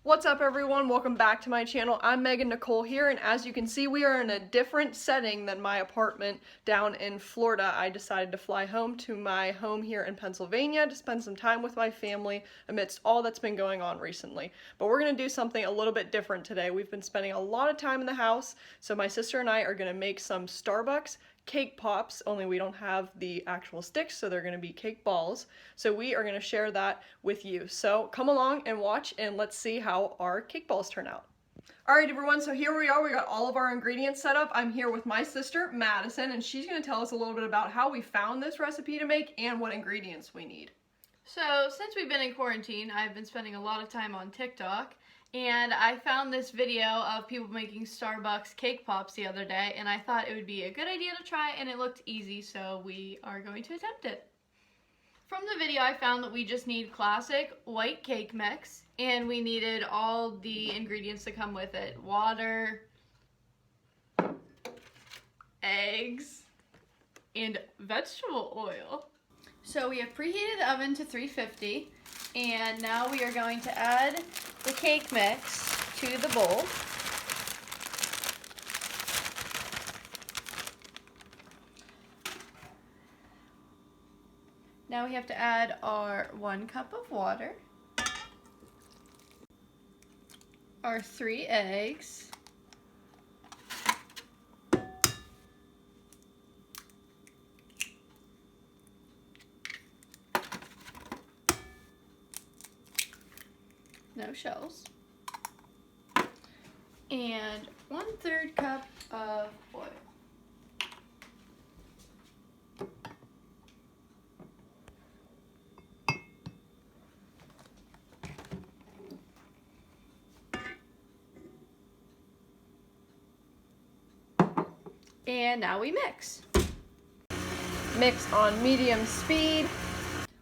What's up everyone, welcome back to my channel. I'm Megan Nicole here, and as you can see we are in a different setting than my apartment down in Florida. I decided to fly home to my home here in Pennsylvania to spend some time with my family amidst all that's been going on recently. But we're going to do something a little bit different today. We've been spending a lot of time in the house, so my sister and I are going to make some Starbucks cake pops, only we don't have the actual sticks, so they're going to be cake balls. So we are going to share that with you. So come along and watch, and let's see how our cake balls turn out. Alright everyone, so here we are. We got all of our ingredients set up. I'm here with my sister, Madison, and she's going to tell us a little bit about how we found this recipe to make and what ingredients we need. So, since we've been in quarantine, I've been spending a lot of time on TikTok, and I found this video of people making Starbucks cake pops the other day, and I thought it would be a good idea to try, and it looked easy, so we are going to attempt it. From the video, I found that we just need classic white cake mix, and we needed all the ingredients that come with it. Water, eggs, and vegetable oil. So we have preheated the oven to 350, and now we are going to add the cake mix to the bowl. Now we have to add our 1 cup of water, our 3 eggs, no shells, and 1/3 cup of oil. And now we mix. Mix on medium speed.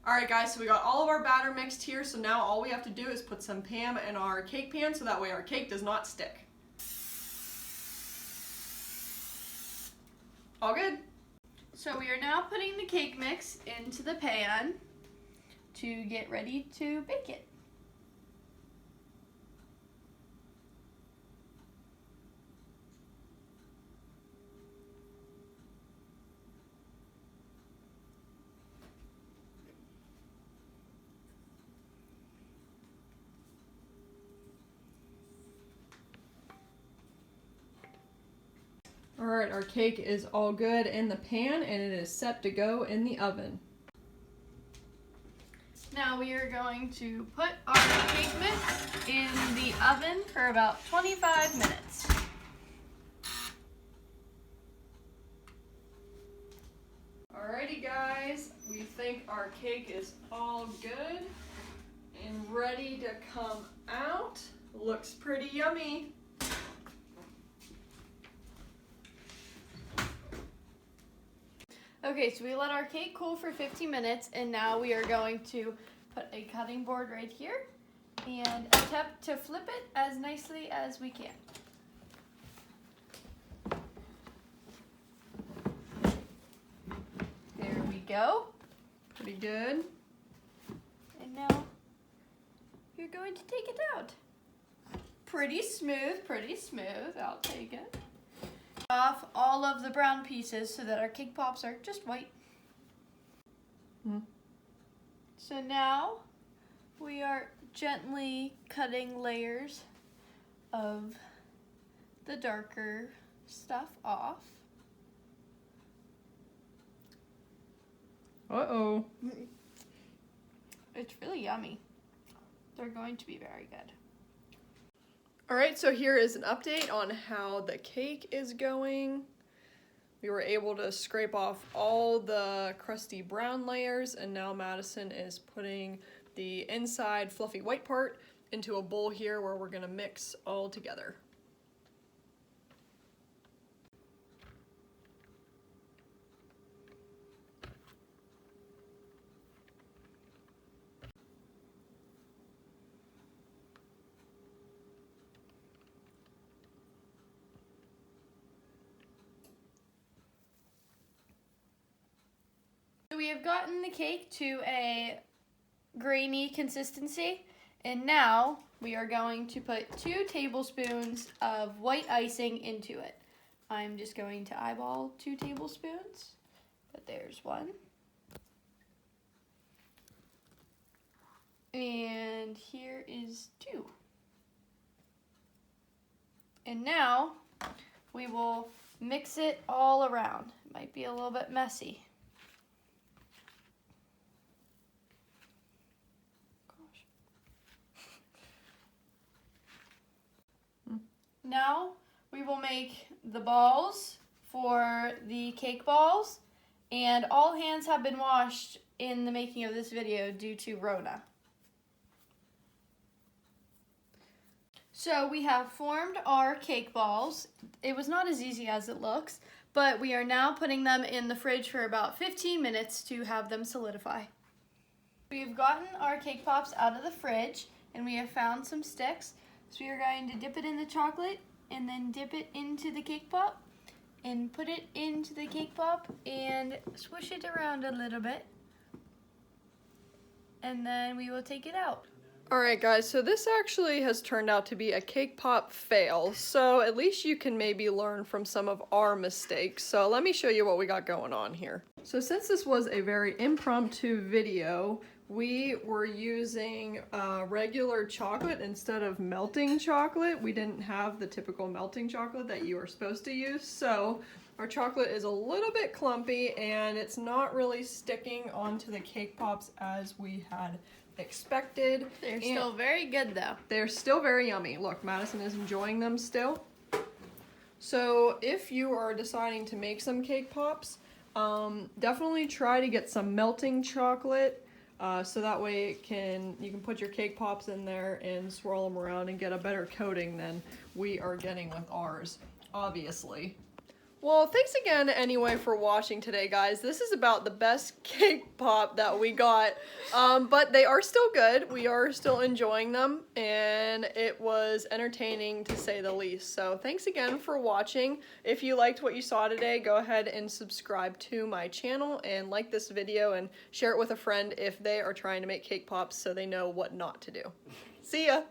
Alright guys, so we got all of our batter mixed here, so now all we have to do is put some Pam in our cake pan so that way our cake does not stick. All good? So we are now putting the cake mix into the pan to get ready to bake it. Alright, our cake is all good in the pan and it is set to go in the oven. Now we are going to put our cake mix in the oven for about 25 minutes. Alrighty guys, we think our cake is all good and ready to come out. Looks pretty yummy. Okay, so we let our cake cool for 15 minutes, and now we are going to put a cutting board right here and attempt to flip it as nicely as we can. There we go. Pretty good. And now you're going to take it out. Pretty smooth, pretty smooth. I'll take it. Off all of the brown pieces so that our cake pops are just white. So now we are gently cutting layers of the darker stuff off. Uh-oh. It's really yummy. They're going to be very good. Alright, so here is an update on how the cake is going. We were able to scrape off all the crusty brown layers, and now Madison is putting the inside fluffy white part into a bowl here where we're going to mix all together. So we have gotten the cake to a grainy consistency, and now we are going to put 2 tablespoons of white icing into it. I'm just going to eyeball 2 tablespoons, but there's 1. And here is 2. And now we will mix it all around. It might be a little bit messy. Now we will make the balls for the cake balls, and all hands have been washed in the making of this video due to Rona. So we have formed our cake balls. It was not as easy as it looks, but we are now putting them in the fridge for about 15 minutes to have them solidify. We've gotten our cake pops out of the fridge, and we have found some sticks. So we are going to dip it in the chocolate and then dip it into the cake pop and put it into the cake pop and swish it around a little bit. And then we will take it out. Alright guys, so this actually has turned out to be a cake pop fail, so at least you can maybe learn from some of our mistakes. So let me show you what we got going on here. So since this was a very impromptu video, we were using regular chocolate instead of melting chocolate. We didn't have the typical melting chocolate that you are supposed to use, so our chocolate is a little bit clumpy and it's not really sticking onto the cake pops as we had expected. They're still very good though. They're still very yummy. Look, Madison is enjoying them still. So if you are deciding to make some cake pops, definitely try to get some melting chocolate, so that way you can put your cake pops in there and swirl them around and get a better coating than we are getting with ours, obviously. Well, thanks again anyway for watching today, guys. This is about the best cake pop that we got, but they are still good. We are still enjoying them, and it was entertaining to say the least. So thanks again for watching. If you liked what you saw today, go ahead and subscribe to my channel and like this video and share it with a friend if they are trying to make cake pops so they know what not to do. See ya!